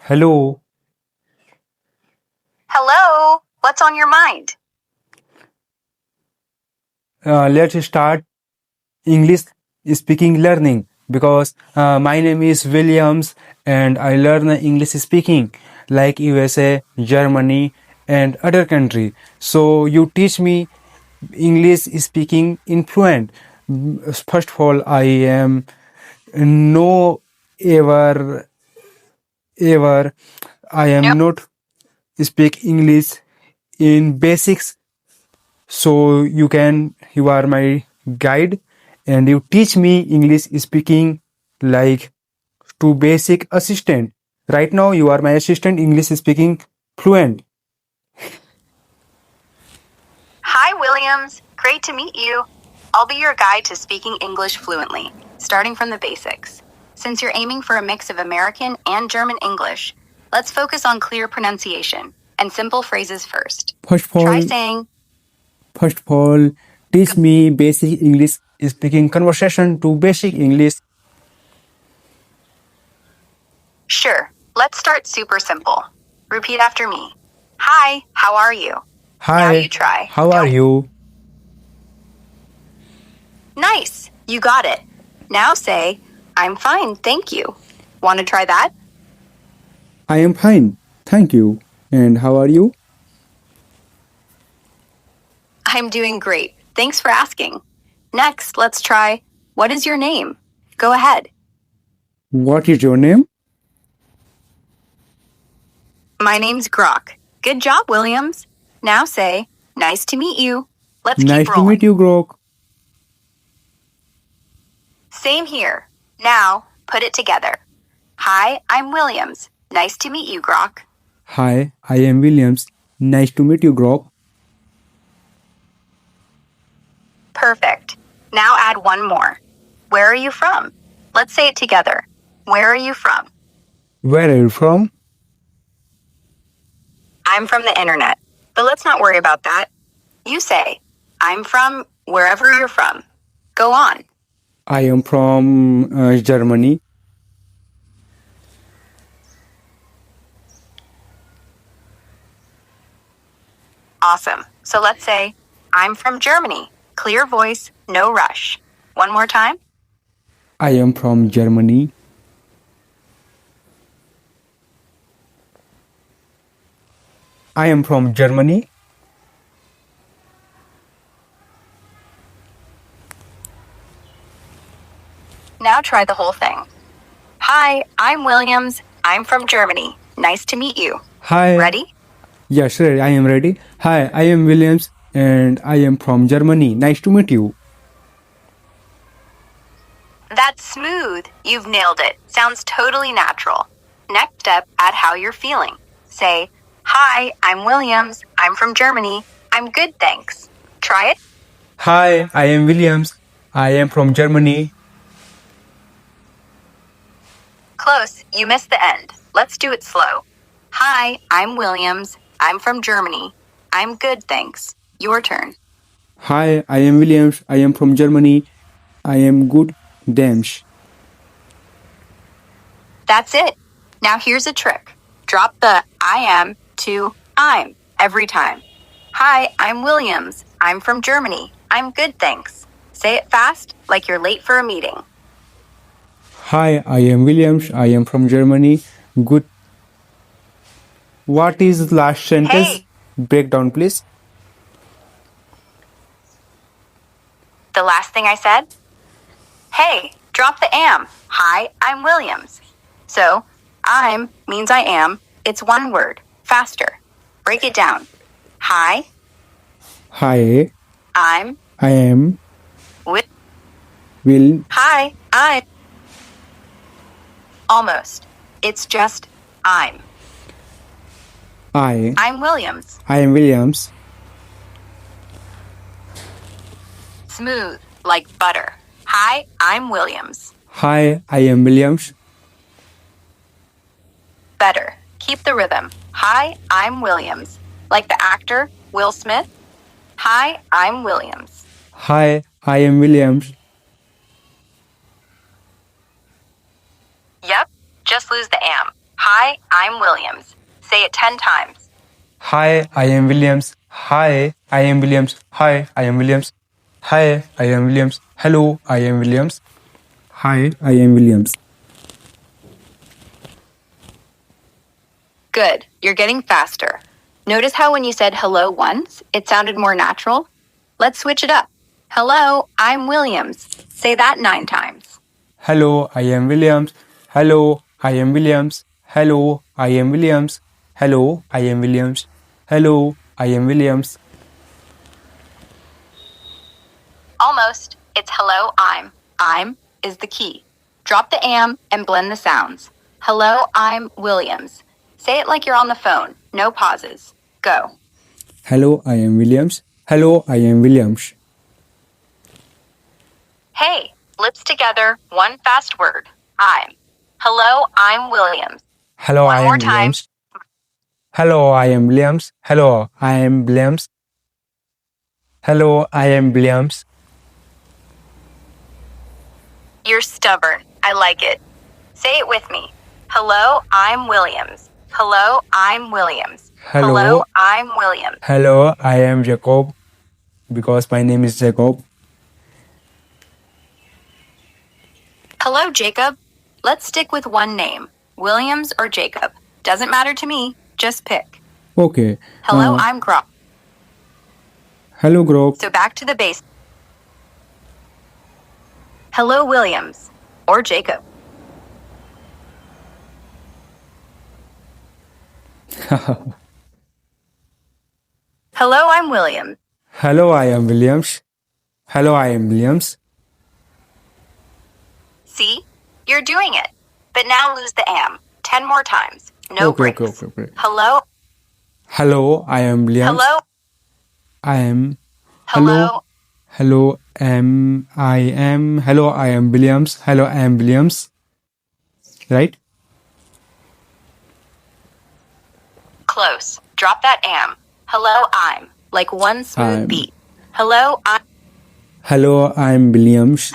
Hello, Hello, what's on your mind? let's start English speaking learning because my name is Williams and I learn English speaking like USA, Germany, and other country. So you teach me English speaking in fluent. First of all, I am no ever I am Nope. not speak English in basics. So you are my guide and you teach me English speaking like to basic assistant. Right now you are my assistant English speaking fluent. Hi, Williams. Great to meet you. I'll be your guide to speaking English fluently, starting from the basics. Since you're aiming for a mix of American and German English, let's focus on clear pronunciation and simple phrases first. First of Try all, saying, teach me basic English speaking conversation to basic English. sure, let's start super simple. Repeat after me. Hi, how are you? Now Hi, you try. how are Don't- you? Nice, you got it. Now say, I'm fine, thank you. Want to try that? I am fine, thank you. And how are you? I'm doing great. Thanks for asking. Next, let's try, what is your name? Go ahead. What is your name? My name's Grok. Good job, Williams. Now say, nice to meet you. Let's Nice keep to rolling. meet you, Grok. Same here. Now, put it together. Hi, I'm Williams. Nice to meet you, Grok. Hi, I am Williams. Nice to meet you, Grok. Perfect. Now add one more. Where are you from? Let's say it together. Where are you from? Where are you from? I'm from the internet. But let's not worry about that. You say, I'm from wherever you're from. Go on. I am from Germany. Awesome. So let's say, I'm from Germany. Clear voice, no rush. One more time. I am from Germany. I am from Germany. Now try the whole thing. Hi, I'm Williams. I'm from Germany. Nice to meet you. Hi. Ready? Yes, sir, I am ready. Hi, I am Williams and I am from Germany. Nice to meet you. That's smooth. You've nailed it. Sounds totally natural. Next step, add how you're feeling. Say, hi, I'm Williams. I'm from Germany. I'm good, thanks. Try it. Hi, I am Williams. I am from Germany. Close. You missed the end. Let's do it slow. Hi, I'm Williams. I'm from Germany. I'm good, thanks. Your turn. Hi, I am Williams. I am from Germany. I am good. Thanks. That's it. Now here's a trick. Drop the I am to I'm every time. Hi, I'm Williams. I'm from Germany. I'm good, thanks. Say it fast, like you're late for a meeting. Hi, I am Williams. I am from Germany. Good. What is the last sentence? Hey. Breakdown, please. The last thing I said? Hey, drop the am. Hi, I'm Williams. So, I'm means I am. It's one word. Faster. Break it down. Hi, Hi, I'm I am with. Will. Hi, I'm. Almost. It's just I'm. I'm Williams. I am Williams. Smooth, like butter. Hi, I'm Williams. Hi, I am Williams. Better. Keep the rhythm. Hi, I'm Williams. Like the actor, Will Smith. Hi, I'm Williams. Hi, I am Williams. Yep, just lose the am. Hi, I'm Williams. Say it 10 times. Hi, I am Williams. Hi, I am Williams. Hi, I am Williams. Hi, I am Williams. Hello, I am Williams. Hi, I am Williams. Good. You're getting faster. Notice how when you said hello once, it sounded more natural? Let's switch it up. Hello, I'm Williams. Say that 9 times. Hello, I am Williams. Hello, I am Williams. Hello, I am Williams. Hello, I am Williams. Hello, I am Williams. Almost. It's hello, I'm. I'm is the key. Drop the am and blend the sounds. Hello, I'm Williams. Say it like you're on the phone. No pauses. Go. Hello, I am Williams. Hello, I am Williams. Hey, lips together, one fast word. I'm. Hello, I'm Williams. Hello, One I more am time. Williams. Hello, I am Williams. Hello, I am Williams. Hello, I am Williams. You're stubborn. I like it. Say it with me. Hello, I'm Williams. Hello, I'm Williams. Hello. I'm Williams. Hello, I am Jacob because my name is Jacob. Hello, Jacob. Let's stick with one name. Williams or Jacob. Doesn't matter to me. Just pick. Okay. Hello, I'm Grok. Hello, Grok. So back to the base. Hello, Williams. Or Jacob. Hello, I'm Williams. Hello, I am Williams. Hello, I am Williams. See? You're doing it. But now lose the am. 10 more times. No breaks. Okay. Hello. Hello, I am Williams. Hello. I am. Hello. Hello, I am. Hello, I am Williams. Hello, I am Williams. Right? Close. Drop that am. Hello, I'm. Like one smooth I'm. beat. Hello, I'm. Hello, I am Williams.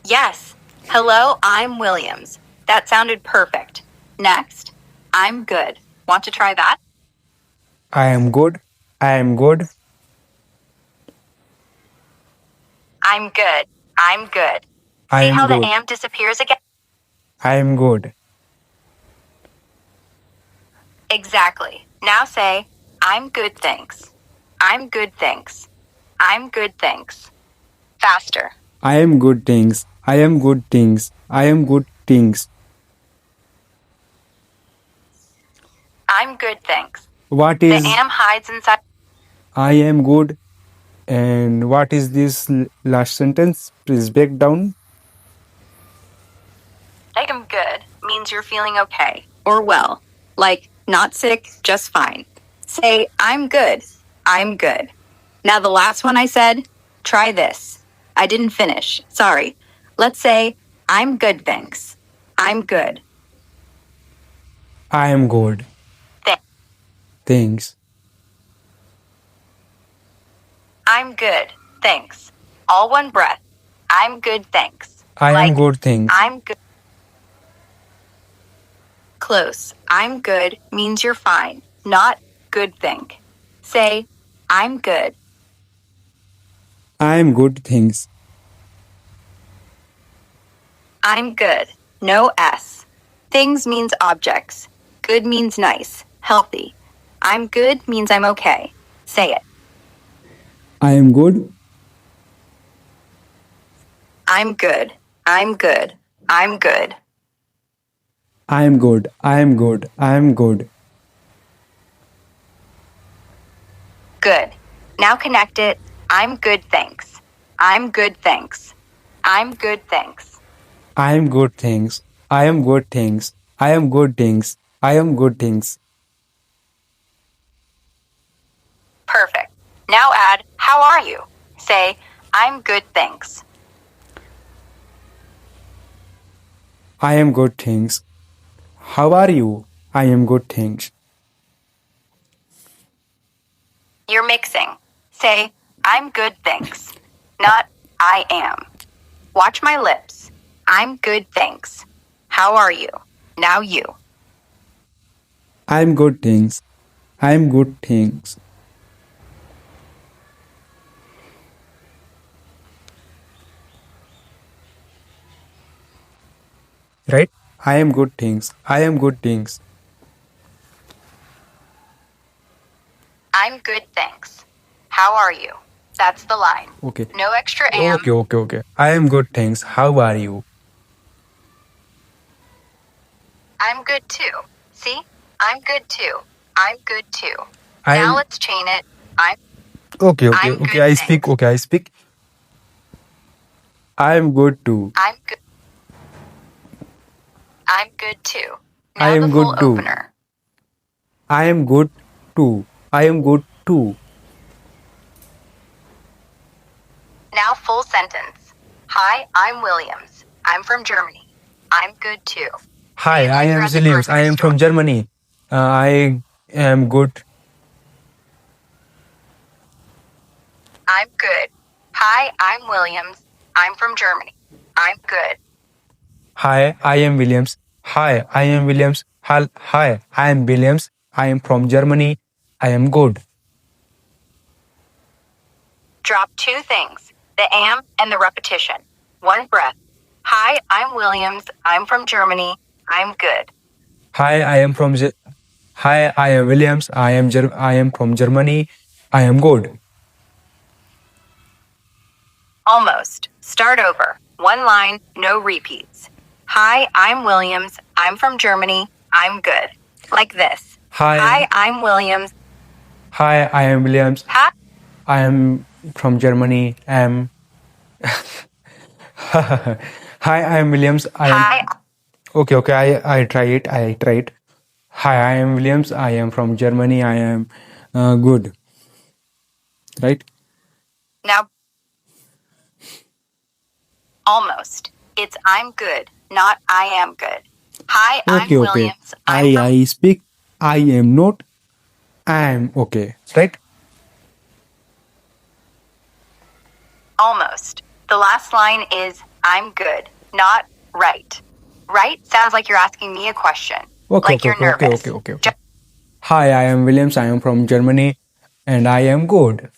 Yes. Hello, I'm Williams. That sounded perfect. Next. I'm good. Want to try that? I am good. I am good. I'm good. I'm good. I See am how good. the am disappears again? I am good. Exactly. Now say, I'm good, thanks. I'm good, thanks. I'm good, thanks. Faster. I am good things. I am good things. I am good things. I'm good, thanks. What The is am hides inside. I am good? And what is this last sentence? Please break down. Like I'm good means you're feeling okay or well. Like not sick, just fine. Say, I'm good. I'm good. Now the last one I said, try this. I didn't finish. Sorry. Let's say, I'm good, thanks. I'm good. I am good. Th- Thanks. I'm good, thanks. All one breath. I'm good, thanks. I am good. Thanks. I'm good. Close. I'm good means you're fine, not good think. Say, I'm good. I am good. Thanks. I'm good. No S. Things means objects. Good means nice, healthy. I'm good means I'm okay. Say it. I am good. I'm good. I'm good. I'm good. I am good. I am good. I am good. Good. Now connect it. I'm good, thanks. I'm good, thanks. I'm good, thanks. I am good. Thanks. I am good. Thanks. I am good. Things. I am good. Things. Perfect. Now add, how are you? Say, I'm good, thanks. I am good. Thanks. How are you? I am good. Thanks. You're mixing. Say, I'm good, thanks. Not, I am. Watch my lips. I'm good, thanks. How are you? Now you. I'm good, thanks. I'm good, thanks. Right? I am good, thanks. I am good, thanks. I'm good, thanks. How are you? That's the line. Okay. No extra am. Okay. I am good, thanks. How are you? I'm good too. See? I'm good too. I'm good too. Now I'm let's chain it. I'm okay. I'm good, I speak. thanks. Okay, I speak. I am good too. I'm good. I'm good too. I Now the am full good too. opener. I am good too. I am good too. Now full sentence. Hi, I'm Williams. I'm from Germany. I'm good too. Hi, See you I later am at the Williams. I grocery am store. from Germany. I am good. I'm good. Hi, I'm Williams. I'm from Germany. I'm good. Hi, I am Williams. Hi, I am Williams. Hi, I am Williams. I am from Germany. I am good. Drop two things, the am and the repetition. One breath. Hi, I'm Williams. I'm from Germany. I'm good. Hi, I am from. Hi, I am Williams. I am from Germany. I am good. Almost. Start over. One line, no repeats. Hi, I'm Williams. I'm from Germany. I'm good. Like this. Hi, I'm Williams. Hi, I am Williams. Hi. I am from Germany. Hi, I am Williams. I am Hi. okay. I try it. I try it. Hi, I am Williams. I am from Germany. I am good. Right? Now, almost. It's I'm good, not I am good. Hi, I'm Okay. Williams. I'm from I speak. I am not. I am okay. Right? almost. The last line is I'm good, not right. Right sounds like you're asking me a question, like you're nervous. Okay. Hi, I am Williams. I am from Germany, and I am good.